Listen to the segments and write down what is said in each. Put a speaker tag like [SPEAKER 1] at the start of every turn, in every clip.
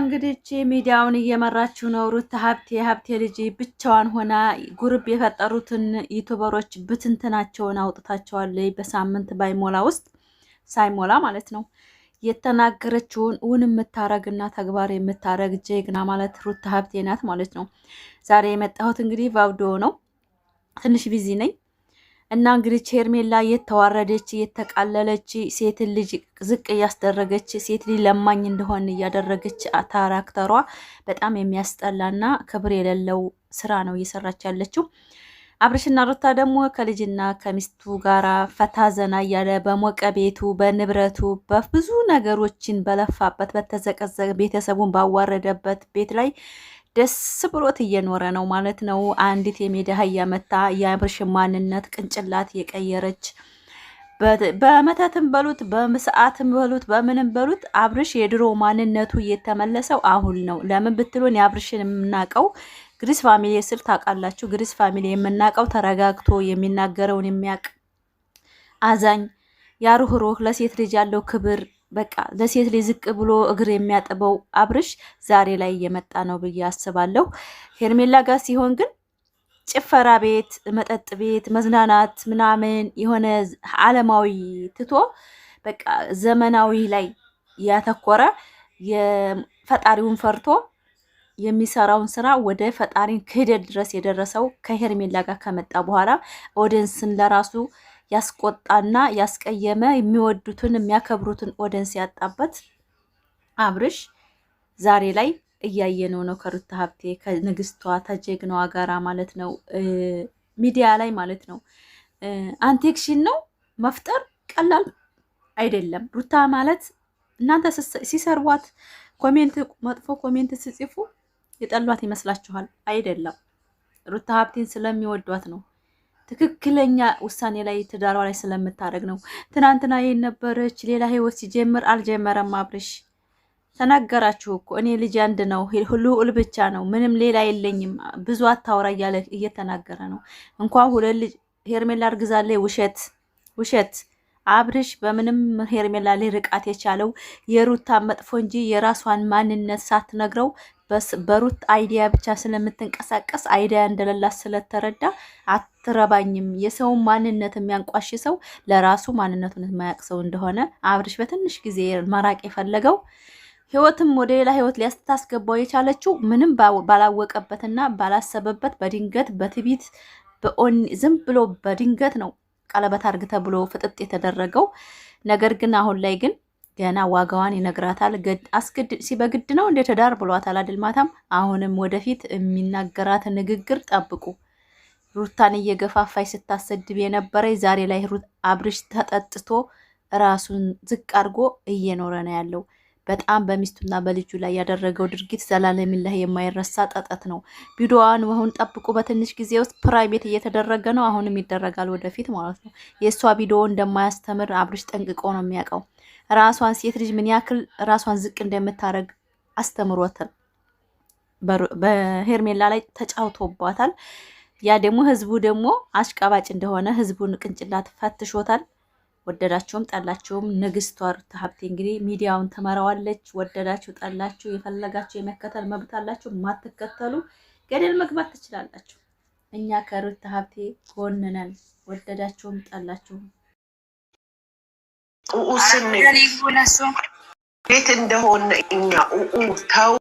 [SPEAKER 1] እንግዲህ ሚዲያውን እየመራችው ነው ሩታ ሀብቴ ልጅ ብቻዋን ሆና ጉርብ የፈጠሩትን ዩቲዩበሮች ብትንትናቸውን አውጥታቸዋለች። በሳምንት ባይሞላ ውስጥ ሳይሞላ ማለት ነው። የተናገረችውን እውን የምታረግና ተግባር የምታረግ ጀግና ማለት ሩታ ሀብቴ ናት ማለት ነው። ዛሬ የመጣሁት እንግዲህ ቫውዲዮ ነው። ትንሽ ቢዚ ነኝ እና እንግዲህ ሄርሜላ የተዋረደች የተቃለለች ሴት ልጅ ዝቅ እያስደረገች ሴት ልጅ ለማኝ እንደሆነ እያደረገች ካራክተሯ በጣም የሚያስጠላና ክብር የሌለው ስራ ነው እየሰራች ያለችው። አብርሽና ሩታ ደግሞ ከልጅና ከሚስቱ ጋራ ፈታ ዘና እያለ በሞቀ ቤቱ በንብረቱ በብዙ ነገሮችን በለፋበት በተዘቀዘቀ ቤተሰቡን ባዋረደበት ቤት ላይ ደስ ብሎት እየኖረ ነው ማለት ነው። አንዲት የሜዳ አህያ መታ የአብርሽ ማንነት ቅንጭላት የቀየረች በመተትም በሉት በምስዓትም በሉት በምንም በሉት አብርሽ የድሮ ማንነቱ እየተመለሰው አሁን ነው። ለምን ብትሉን የአብርሽን የምናውቀው ግሪስ ፋሚሊ ስል ታውቃላችሁ። ግሪስ ፋሚሊ የምናውቀው ተረጋግቶ የሚናገረውን የሚያውቅ አዛኝ ያሩህሩህ ለሴት ልጅ ያለው ክብር በቃ ለሴት ልጅ ዝቅ ብሎ እግር የሚያጥበው አብርሽ ዛሬ ላይ እየመጣ ነው ብዬ አስባለሁ። ሄርሜላ ጋር ሲሆን ግን ጭፈራ ቤት፣ መጠጥ ቤት፣ መዝናናት ምናምን የሆነ ዓለማዊ ትቶ በቃ ዘመናዊ ላይ ያተኮረ የፈጣሪውን ፈርቶ የሚሰራውን ስራ ወደ ፈጣሪን ክህደት ድረስ የደረሰው ከሄርሜላ ጋር ከመጣ በኋላ ኦዲየንስን ለራሱ ያስቆጣና ያስቀየመ የሚወዱትን የሚያከብሩትን ኦዲየንስ ያጣበት አብርሽ ዛሬ ላይ እያየነው ነው። ከሩታ ሀብቴ ከንግስቷ ተጀግናዋ ጋራ ማለት ነው ሚዲያ ላይ ማለት ነው። አንቴክሽን ነው መፍጠር ቀላል አይደለም። ሩታ ማለት እናንተ ሲሰርቧት ኮሜንት መጥፎ ኮሜንት ሲጽፉ የጠሏት ይመስላችኋል? አይደለም። ሩታ ሀብቴን ስለሚወዷት ነው። ትክክለኛ ውሳኔ ላይ ትዳሯ ላይ ስለምታደርግ ነው። ትናንትና ይሄን ነበረች ሌላ ህይወት ሲጀምር አልጀመረም። አብርሽ ተናገራችሁ እኮ እኔ ልጅ አንድ ነው ልዑል ብቻ ነው ምንም ሌላ የለኝም ብዙ አታውራ እያለ እየተናገረ ነው። እንኳን ሁለት ልጅ ሄርሜላ አርግዛለች። ውሸት አብርሽ በምንም ሄርሜላ ሊርቃት የቻለው የሩታ መጥፎ እንጂ የራሷን ማንነት ሳትነግረው በሩት አይዲያ ብቻ ስለምትንቀሳቀስ አይዲያ እንደሌላት ስለተረዳ አትረባኝም። የሰው ማንነት የሚያንቋሽ ሰው ለራሱ ማንነቱን የማያውቅ ሰው እንደሆነ አብርሽ በትንሽ ጊዜ መራቅ የፈለገው ህይወትም ወደ ሌላ ህይወት ሊያስታስገባው የቻለችው ምንም ባላወቀበትና ባላሰበበት በድንገት በትቢት ዝም ብሎ በድንገት ነው ቀለበት አርግ ተብሎ ፍጥጥ የተደረገው ነገር ግን አሁን ላይ ግን ገና ዋጋዋን ይነግራታል። በግድ ነው እንደ ተዳር ብሏታል አይደል? ማታም አሁንም ወደፊት የሚናገራት ንግግር ጠብቁ። ሩታን እየገፋፋይ ስታሰድብ የነበረ ዛሬ ላይ አብርሽ ተጠጥቶ ራሱን ዝቅ አድርጎ እየኖረ ነው ያለው። በጣም በሚስቱና በልጁ ላይ ያደረገው ድርጊት ዘላለሚላህ የማይረሳ ጠጠት ነው። ቪዲዮዋን አሁን ጠብቁ። በትንሽ ጊዜ ውስጥ ፕራይቬት እየተደረገ ነው። አሁንም ይደረጋል ወደፊት ማለት ነው። የእሷ ቪዲዮ እንደማያስተምር አብርሽ ጠንቅቆ ነው የሚያውቀው። ራሷን ሴት ልጅ ምን ያክል ራሷን ዝቅ እንደምታረግ አስተምሮታል። በሄርሜላ ላይ ተጫውቶባታል። ያ ደግሞ ህዝቡ ደግሞ አሽቃባጭ እንደሆነ ህዝቡን ቅንጭላት ፈትሾታል። ወደዳችሁም ጠላችሁም ንግስቷ ሩታ ሀብቴ እንግዲህ ሚዲያውን ትመራዋለች። ወደዳችሁ ጠላችሁ የፈለጋችሁ የመከተል መብት አላችሁ። ማትከተሉ ገደል መግባት ትችላላችሁ። እኛ ከሩታ ሀብቴ ጎን ነን። ወደዳችሁም ጠላችሁም
[SPEAKER 2] ቤት እንደሆነ እኛ ተው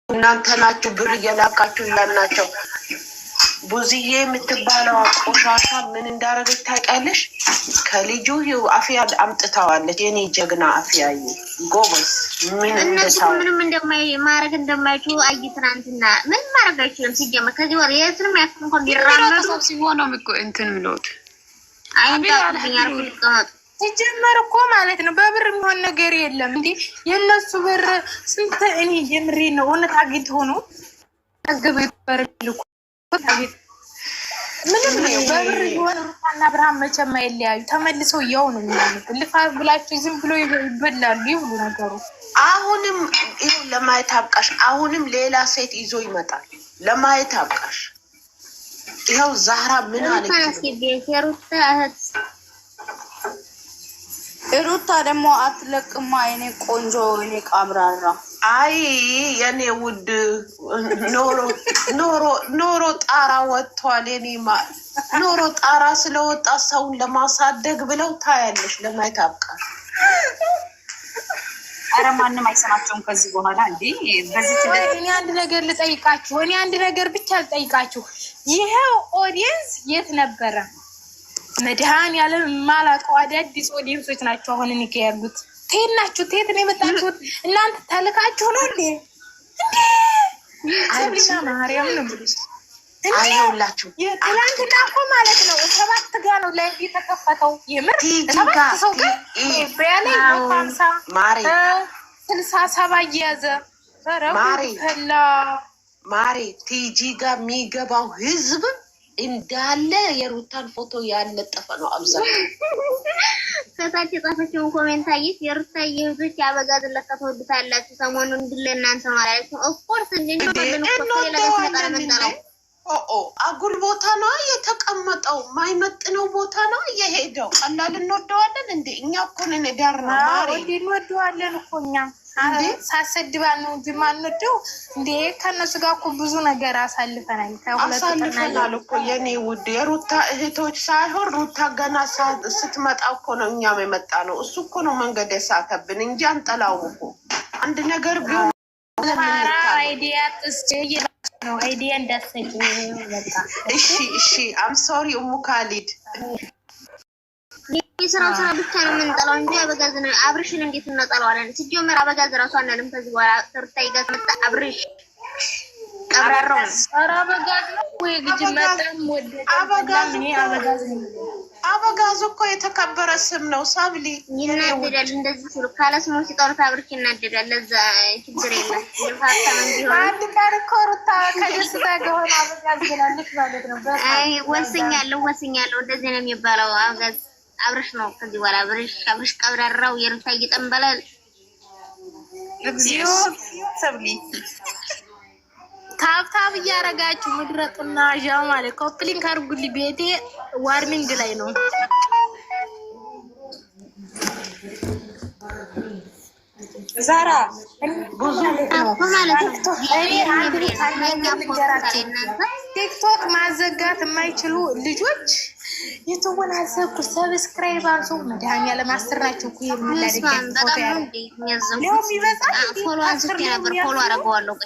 [SPEAKER 2] እናንተ ናችሁ ብር እየላካችሁ ያላቸው ቡዝዬ የምትባለው ቆሻሻ ምን እንዳረገች ታውቂያለሽ? ከልጁ አፍያ አምጥታዋለች። የኔ ጀግና አፍያዬ ጎበዝ ምን እንደታው
[SPEAKER 3] ምንም እንደማይማረግ እንደማይችሉ አይ ትናንትና ምን ማረግ አይችልም። ሲጀመር ከዚህ ወር የትንም ያክል እንኳን ቢራመዱ
[SPEAKER 4] ሲሆነው እንትን ብሎት
[SPEAKER 3] አይንታኛር ቁልቀት
[SPEAKER 4] ሲጀመር እኮ ማለት ነው በብር የሚሆን ነገር የለም። እንዴ የነሱ ብር ስንት እኔ የምሬ ነው እውነት አግኝቶ ሆኖ አገበይ በርልኩ ምንም ነው በብር ይሆን ሩታና አብርሃም መቼም አይለያዩ። ተመልሰው ያው ነው የሚሆኑት። ልፋ ብላችሁ ዝም ብሎ ይበላሉ ይሁሉ ነገሩ።
[SPEAKER 2] አሁንም ይሁን ለማየት አብቃሽ። አሁንም ሌላ ሴት ይዞ ይመጣል። ለማየት አብቃሽ። ይኸው ዛህራ ምን አለች?
[SPEAKER 5] ሩታ ደግሞ አትለቅማ። እኔ ቆንጆ እኔ ቀብራራ
[SPEAKER 2] አይ የኔ ውድ ኖሮ ጣራ ወጥቷል። የኔማ ኖሮ ጣራ ስለወጣ ሰውን ለማሳደግ ብለው ታያለሽ። ለማየት አብቃል።
[SPEAKER 5] አረ ማንም አይሰማቸውም ከዚህ በኋላ እንዴ።
[SPEAKER 4] እኔ አንድ ነገር ልጠይቃችሁ፣ እኔ አንድ ነገር ብቻ ልጠይቃችሁ። ይሄው ኦዲየንስ የት ነበረ? መድኃኒዓለም የማላውቀው አዳዲስ ኦዲየንሶች ናቸው አሁን እኔ ያሉት። ትሄድ ናችሁ? ትሄድ ነው የመጣችሁት? እናንተ ተልካችሁ ነው እንዴ? ሰብሊና ማርያም ነው ብለሽ
[SPEAKER 2] አይውላችሁ።
[SPEAKER 4] ትናንትና እኮ ማለት ነው 7 ጋ ነው ላይ የተከፈተው። የምር 7 ሰው ጋር በያለኝ 50 67 እየያዘ
[SPEAKER 2] ማሬ ቲጂ ጋር የሚገባው ህዝብ እንዳለ የሩታን ፎቶ ያለጠፈ ነው አብዛኛው።
[SPEAKER 3] ከታች የጻፈችውን ኮሜንት አየሽ? የሩታ የህዝቦች ያበጋዝን ለካ ትወዱታላችሁ ሰሞኑን እንድለ እናንተ ማለት ነው። ኦፍኮርስ
[SPEAKER 2] አጉል ቦታ ነው የተቀመጠው። ማይመጥነው ቦታ ነው የሄደው። ቀላል እንወደዋለን እንዴ? እኛ እኮ ነን ዳር ነው ማሬ።
[SPEAKER 4] እንወደዋለን እኮ እኛ ሳሰድባን ነው እንጂ ማንወደው እንዴ። ከነሱ ጋር እኮ ብዙ ነገር አሳልፈናል
[SPEAKER 2] እኮ የኔ ውድ። የሩታ እህቶች ሳይሆን ሩታ ገና ስትመጣ እኮ ነው እኛም የመጣ ነው። እሱ እኮ ነው መንገድ የሳተብን እንጂ አንጠላውም እኮ። አንድ ነገር ቢሆን
[SPEAKER 4] አይዲያ ነው አይዲያ እንዳሰጭ በቃ።
[SPEAKER 2] እሺ አም ሶሪ ኡሙ ካሊድ።
[SPEAKER 3] የስራው ስራ ብቻ ነው የምንጠላው እንጂ አበጋዝ ነው። አብርሽን እንዴት እንጠላዋለን? ሲጀመር አበጋዝ ራሱ አንልም። ከዚህ በኋላ ሰርታይ ጋር መጣ አብርሽ ቀብራራው
[SPEAKER 4] አበጋዝ ነው ወይ ልጅ መጣም ወደ አበጋዝ ነው።
[SPEAKER 2] አበጋዝ እኮ የተከበረ ስም ነው። ሳብሊ
[SPEAKER 3] ይናደዳል እንደዚህ ሲሉ ካለ ስሙ ሲጠሩት አብርሽ ይናደዳል። ለዛ ችግር የለም። ይፋታም እንዲሆን
[SPEAKER 4] አንድ ቀን እኮ ሩታ ከደስታ ጋር ሆነ አበጋዝ ገላለች ማለት ነው።
[SPEAKER 3] አይ ወስኛለሁ እንደዚህ ነው የሚባለው። አበጋዝ አብርሽ ነው። ከዚህ በኋላ አብርሽ ቀብራራው የሩታ እየጠንበላል
[SPEAKER 5] እግዚኦ ሰብሊ
[SPEAKER 4] ታብታብ እያረጋችሁ ምድረጥና ዣው ማለት ኮፕሊንግ አርጉልኝ። ቤቴ ዋርሚንግ ላይ ነው።
[SPEAKER 5] ዛራ
[SPEAKER 2] ብዙ
[SPEAKER 4] ቲክቶክ ማዘጋት የማይችሉ ልጆች የተወናዘጉ ሰብስክራይብ አንሱ። መድኃኒዓለም አስር ናቸው እኮ የሚላደግ ፎቶ ያለው ሊሆን ይበዛል።
[SPEAKER 3] ፎሎ አረገዋለሁ።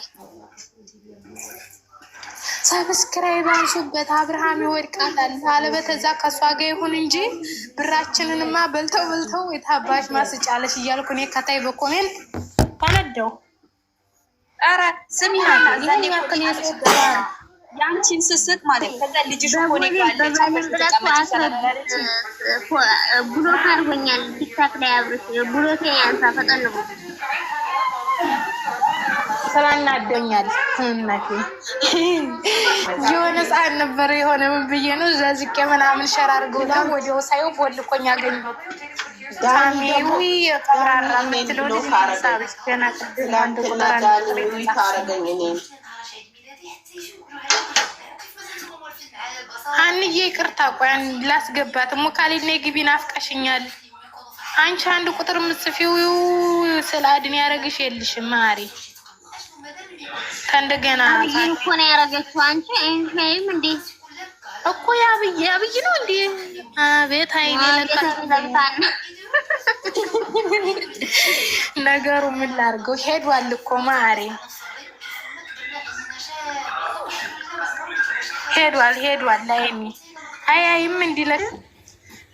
[SPEAKER 4] ሰብስክራይብ አንሱበት። አብርሃም ይወድቃታል አለበተዛ ከሷ ጋር ይሁን እንጂ ብራችንንማ በልተው የታባሽ ማስጫለሽ እያልኩ እኔ ከታይ በኮሜንት ተነደው።
[SPEAKER 5] አረ ስሚና ዘኔ ወክል ያንቺን ስስት ማለት ከዛ ልጅሽ ሆነ ይባላል።
[SPEAKER 3] ብሎክ አድርጎኛል ቲክታክ ላይ አብርሽ ብሎክ ያንሳ ፈጠን ነው
[SPEAKER 4] ስላናደኛል። እናቴ የሆነ ሰዓት ነበር የሆነ ምን ብዬ ነው ዘዝቄ ምናምን ሸር አድርገውታ ወዲያው ሳይው ቦልኮኝ አገኘሁት። ታሚው የቀራራ ምትለው ልጅ ገና አንድ ቁጥር አንዬ ይቅርታ ቆይ ላስገባት። ሙካሊድ ነይ ግቢ ናፍቀሽኛል። አንቺ አንድ ቁጥር ምጽፊው ስለ አድን ያረግሽ የልሽም ማሪ ከእንደገና
[SPEAKER 3] ይሄን እኮ ነው ያረገችው። አንቺ አይም እንዴ
[SPEAKER 4] እኮ ያብይ ነው እንዴ? አቤት አይኔ ለካ ነገሩ ምን ላድርገው? ሄዷል እኮ ማሪ ሄዷል ላይሚ አይም እንዲለሽ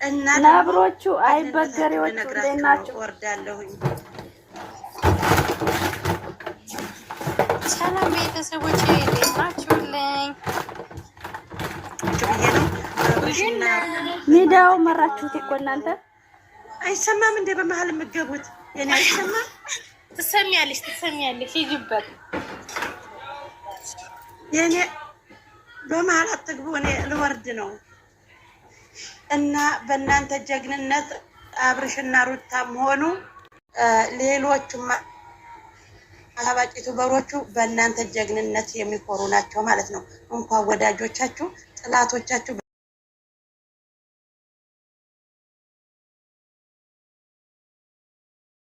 [SPEAKER 1] እና ነብሮቹ አይበገሬዎቹ እንደናቸው
[SPEAKER 5] ወርዳለሁኝ።
[SPEAKER 4] ሰላም ቤተሰቦቼ ናችሁልኝ?
[SPEAKER 1] ሚዲያው መራችሁት እኮ እናንተ።
[SPEAKER 5] አይሰማም እንደ በመሀል የምትገቡት የኔ አይሰማም።
[SPEAKER 4] ትሰሚያለሽ ይጅበት
[SPEAKER 5] የኔ በመሀል አትግቡ። እኔ ልወርድ ነው እና በእናንተ ጀግንነት አብርሽና ሩታም ሆኑ ሌሎቹም አባቂቱ በሮቹ በእናንተ ጀግንነት የሚኮሩ ናቸው ማለት ነው። እንኳን ወዳጆቻችሁ ጥላቶቻችሁ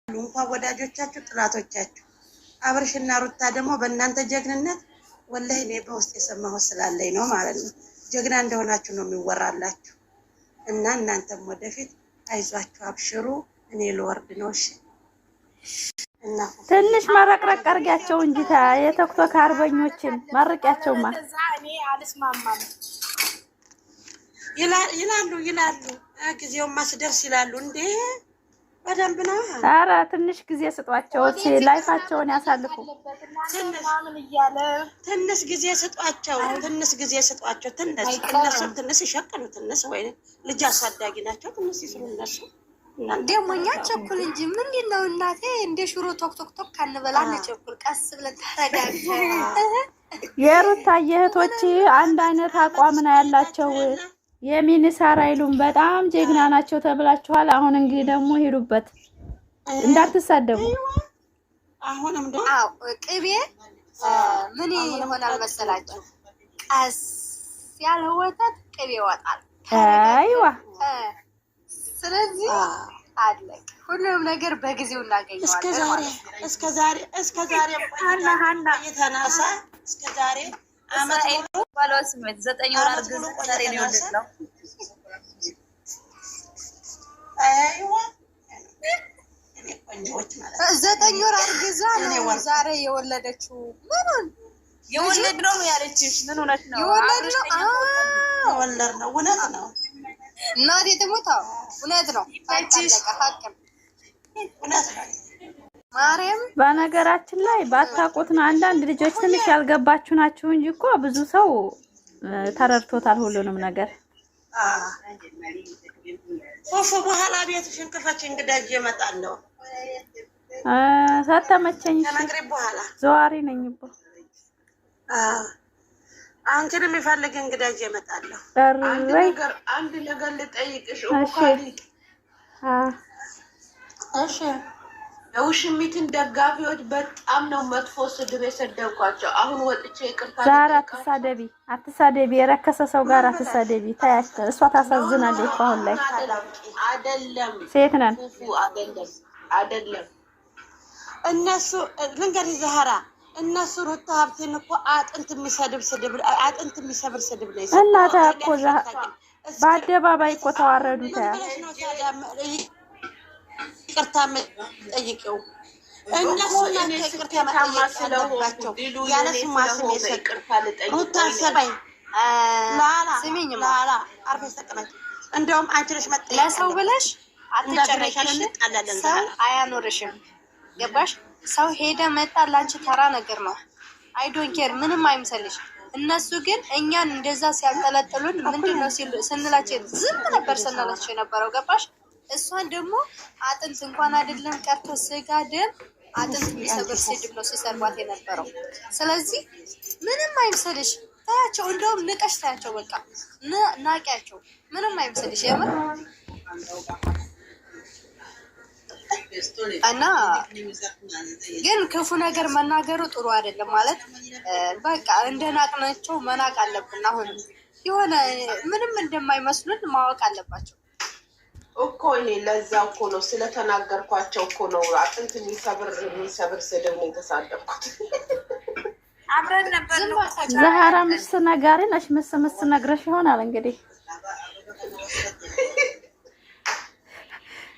[SPEAKER 5] እንኳን ወዳጆቻችሁ ጥላቶቻችሁ
[SPEAKER 6] አብርሽና ሩታ ደግሞ በእናንተ ጀግንነት ወላሂ እኔ በውስጥ የሰማሁት ስላለኝ ነው ማለት ነው። ጀግና እንደሆናችሁ ነው የሚወራላችሁ እና እናንተም ወደፊት አይዟችሁ አብሽሩ። እኔ ልወርድ ነው። እሺ እና
[SPEAKER 1] ትንሽ መረቅረቅ አርጋቸው እንጂ የቶክቶክ አርበኞችን መርቂያቸውማ
[SPEAKER 4] እኔ አልስማማም
[SPEAKER 6] ይላሉ ጊዜውማ ሲደርስ ይላሉ እንዴ በደንብ ነው።
[SPEAKER 1] ኧረ ትንሽ ጊዜ ስጧቸው፣ ላይፋቸውን ያሳልፉ።
[SPEAKER 6] ትንሽ ጊዜ ስጧቸው። እነሱ ትንሽ ይሸቅሉ። ትንሽ ወይ ልጅ አሳዳጊ ናቸው። ትንሽ ይስሩ እነሱ
[SPEAKER 3] ደግሞ እኛ ቸኩል እንጂ ምንድን ነው እናቴ እንደ ሽሮ ቶክቶክ ካንበላ ቸኩል። ቀስ ብለን ተረጋግተን
[SPEAKER 1] የሩታ እህቶች አንድ አይነት አቋም ነው ያላቸው። የሚኒሳር አይሉም በጣም ጀግና ናቸው ተብላችኋል። አሁን እንግዲህ ደግሞ ሄዱበት እንዳትሳደቡ።
[SPEAKER 6] አሁንም
[SPEAKER 3] ቅቤ ምን ይሆናል መሰላችሁ? ቀስ ያለ ወተት ቅቤ ይወጣል።
[SPEAKER 1] አይዋ
[SPEAKER 3] ስለዚህ አለቅ ሁሉም ነገር በጊዜው እናገኘዋለን።
[SPEAKER 6] እስከዛሬ ሀና የተናሳ እስከዛሬ አመት
[SPEAKER 5] ባለው ስሜት 9 ወር አርግዝ ዛሬ ነው የወለድነው።
[SPEAKER 6] አይዋ
[SPEAKER 3] 9 ወር አርግዛ ነው ዛሬ የወለደችው። ምኑን
[SPEAKER 5] የወለድነው ነው ያለችሽ? ምን ሆነሽ ነው?
[SPEAKER 3] የወለድነው
[SPEAKER 6] ነው እውነት ነው።
[SPEAKER 3] እናቴ ትሞታው እውነት ነው። ሀቅም
[SPEAKER 6] እውነት ነው።
[SPEAKER 3] ማርያም
[SPEAKER 1] በነገራችን ላይ ባታውቁት ነው። አንዳንድ ልጆች ትንሽ ያልገባችሁ ናችሁ እንጂ እኮ ብዙ ሰው ተረድቶታል ሁሉንም ነገር።
[SPEAKER 6] ፎፎ በኋላ ቤትሽን ክፈች፣ እንግዳ ይዤ እመጣለሁ።
[SPEAKER 1] ሳተመቸኝ
[SPEAKER 6] ከነግሬ በኋላ
[SPEAKER 1] ዘዋሪ ነኝ እኮ
[SPEAKER 6] አንቺን የሚፈልግ እንግዳ ይዤ እመጣለሁ።
[SPEAKER 2] አንድ ነገር ልጠይቅሽ።
[SPEAKER 6] እሺ
[SPEAKER 2] የውሽሚትን ደጋፊዎች በጣም ነው መጥፎ ስድብ የሰደብኳቸው። አሁን ወጥቼ ይቅርታ
[SPEAKER 1] ዛሬ አትሳደቢ፣ የረከሰ ሰው ጋር አትሳደቢ። ታያቸው እሷ ታሳዝናለች እኮ አሁን ላይ
[SPEAKER 2] አይደለም
[SPEAKER 1] ሴት ነን
[SPEAKER 2] አይደለም
[SPEAKER 6] እነሱ ልንገርሽ ዛህራ እነሱ ሩታ ሀብቴን እኮ አጥንት የሚሰብር ስድብ ነው
[SPEAKER 1] እናታ እኮ በአደባባይ እኮ ተዋረዱ።
[SPEAKER 6] ይቅርታ ጠይቂው እነሱ ይቅርታ መጠየቅ ስለሆባቸው ያለ ስማ ስም የሰጥ ሩታ ሰባይ ላላ አርፈሽ ተቀመጭ። እንደውም አንቺ ነሽ መጠየቅ
[SPEAKER 3] ለሰው ብለሽ አትጨረሽሽ። ሰው አያኖርሽም። ገባሽ? ሰው ሄደ መጣ ላንቺ ተራ ነገር ነው። አይ ዶንት ኬር ምንም አይምሰልሽ። እነሱ ግን እኛን እንደዛ ሲያጠለጥሉን ምንድነው ስንላቸው ዝም ነበር ስንላቸው የነበረው። ገባሽ? እሷን ደግሞ አጥንት እንኳን አይደለም ቀርቶ ስጋ ደም አጥንት የሚሰብር ስድብ ነው ሲሰርባት የነበረው። ስለዚህ ምንም አይምሰልሽ፣ ታያቸው። እንደውም ንቀሽ ታያቸው። በቃ ናቂያቸው። ምንም አይምሰልሽ የምር እና ግን ክፉ ነገር መናገሩ ጥሩ አይደለም። ማለት በቃ እንደናቅናቸው መናቅ አለብን። አሁን የሆነ ምንም እንደማይመስሉን ማወቅ አለባቸው
[SPEAKER 2] እኮ። እኔ ለዛ እኮ ነው ስለተናገርኳቸው እኮ ነው አጥንት የሚሰብር ስድብ ነው የተሳደብኩት።
[SPEAKER 5] አብረን ነበር ነው
[SPEAKER 1] ዛህራ ምስ ነጋሪ ነሽ። ምስ ነግረሽ ይሆናል እንግዲህ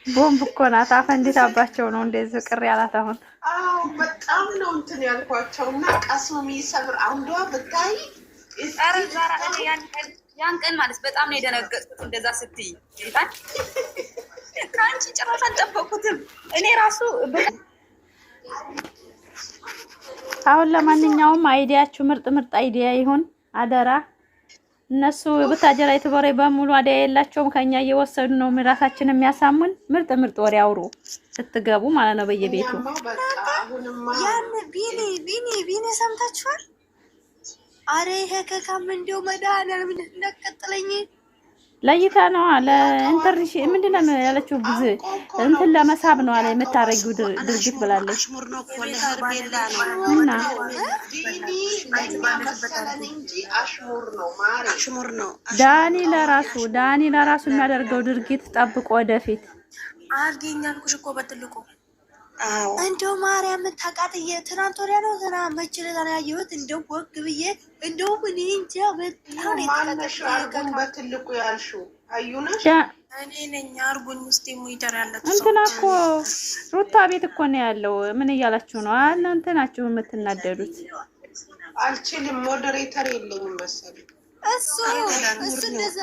[SPEAKER 1] ቦምብ እኮ ናት። አፈንዲታባቸው ነው እንደዚህ ቅር ያላት አሁን።
[SPEAKER 2] አዎ በጣም ነው እንትን ያልኳቸው እና ቀስሙ የሚሰብር አንዷ ብታይ
[SPEAKER 5] ያን ቀን ማለት በጣም ነው የደነገጥኩት። እንደዛ ስትይ ይታል ከአንቺ ጭራሽ አልጠበኩትም እኔ ራሱ።
[SPEAKER 1] አሁን ለማንኛውም አይዲያችሁ ምርጥ አይዲያ ይሁን አደራ። እነሱ በታጀራ የተበረ በሙሉ አዲያ የላቸውም። ከኛ እየወሰዱ ነው ራሳችን የሚያሳሙን። ምርጥ ወሬ አውሩ ስትገቡ ማለት ነው በየቤቱ።
[SPEAKER 3] ያን ቢኒ ሰምታችኋል? አሬ ከካም እንደው መድኃኒዓለም እንደቀጥለኝ
[SPEAKER 1] ለይታ ነው አለ ኢንተርኔት ምንድነው ያለችው? ብዙ እንትን ለመሳብ ነው አለ የምታረጊው ድርጅት ብላለች።
[SPEAKER 6] አሽሙር ነው እኮ ለህርቤላ ነው
[SPEAKER 1] እና
[SPEAKER 6] አሽሙር ነው።
[SPEAKER 1] ዳኒ ለራሱ የሚያደርገው ድርጊት ጠብቆ ወደፊት
[SPEAKER 4] አርገኛልኩሽ እኮ በትልቁ
[SPEAKER 3] እንደው ማርያም ታቃጥዬ ትናንት ወዲያ ነው ገና መቼ ነው ያየሁት? እንደው ወግ ብዬ እንደው ምን እንጃ በጣም
[SPEAKER 2] ማነሽ አርጉን በትልቁ ያልሽው አዩነሽ
[SPEAKER 6] እኔ ነኝ። አርጉኝ ውስጥ ሙይደር ያለው
[SPEAKER 1] እንትና እኮ ሩታ ቤት እኮ ነው ያለው። ምን እያላችሁ ነው እናንተ ናችሁ የምትናደዱት?
[SPEAKER 2] አልችልም ሞዴሬተር የለኝም መሰለኝ።
[SPEAKER 3] እሱ እንደዛ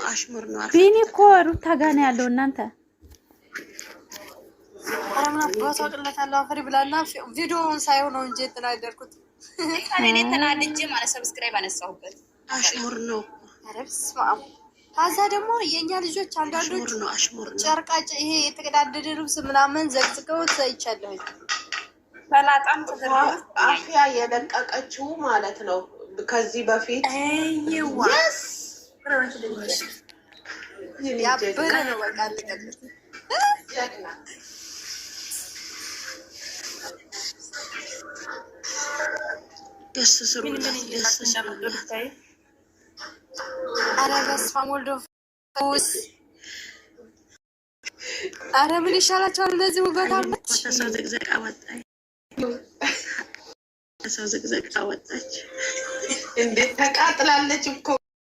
[SPEAKER 6] አሽሙር ነው።
[SPEAKER 1] ቢኒ እኮ ሩታ ጋር ነው ያለው እናንተ
[SPEAKER 3] አረምና ባሳቅለታለሁ አፈሪ ብላና ቪዲዮውን ሳይሆን ነው እንጂ ተናደርኩት።
[SPEAKER 5] እኔ ተናድጄ ማለት ሰብስክራይብ አነሳሁበት።
[SPEAKER 6] አሽሙር ነው።
[SPEAKER 3] አረብስማ ከዛ ደግሞ የኛ ልጆች አንዳንዶች ጨርቃጭ ይሄ የተቀዳደደ ልብስ ምናምን ዘግዝቀውት አይቻለሁ።
[SPEAKER 5] በላጣም ተደርጎ
[SPEAKER 2] አፍያ የለቀቀችው ማለት ነው። ከዚህ በፊት
[SPEAKER 3] ያበረ ነው በቃ ልቀጥል
[SPEAKER 6] ደስ ስሩላት ደስ ስሩላት።
[SPEAKER 3] አረ በስመ አብ ወልድ ወመንፈስ አረ ምን ይሻላችኋል? እንደዚህ ውበት አለች።
[SPEAKER 6] ተሰው ዘግዘቃ ወጣች። ተሰው ዘግዘቃ ወጣች።
[SPEAKER 2] እንዴት ተቃጥላለች እኮ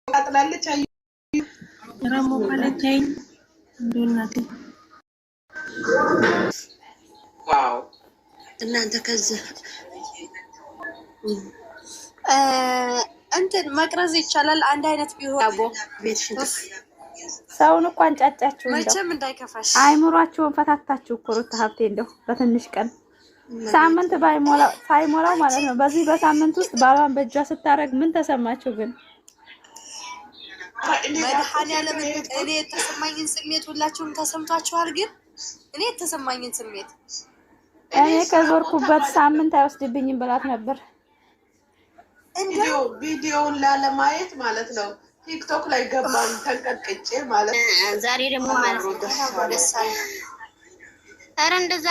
[SPEAKER 2] ተቃጥላለች። አዩ
[SPEAKER 6] ረሞ ባለታይ እንደናት
[SPEAKER 2] ዋው
[SPEAKER 6] እናንተ ከዚህ
[SPEAKER 3] እንትን መቅረዝ ይቻላል። አንድ አይነት ቢሆን አቦ
[SPEAKER 6] ቤትሽን
[SPEAKER 1] ሰውን እኮ አንጫጫችሁ።
[SPEAKER 3] መቼም እንዳይከፋሽ
[SPEAKER 1] አይምሯችሁን ፈታታችሁ እኮ ሩታ ሀብቴ እንደው በትንሽ ቀን ሳምንት ሳይሞላው ማለት ነው። በዚህ በሳምንት ውስጥ ባሏን በእጇ ስታረግ ምን ተሰማችሁ ግን?
[SPEAKER 3] መድኃኒዓለም እኔ የተሰማኝን ስሜት ሁላችሁም ተሰምቷችኋል? ግን እኔ የተሰማኝን ስሜት
[SPEAKER 1] እኔ ከዞርኩበት ሳምንት አይወስድብኝም ብላት ነበር።
[SPEAKER 2] ቪዲዮውን ላለማየት ማለት ነው። ቲክቶክ ላይ ገባን ተንቀጥቅጬ ማለት ነው።
[SPEAKER 7] ዛሬ ደግሞ ማለት ነው። ኧረ እንደዛ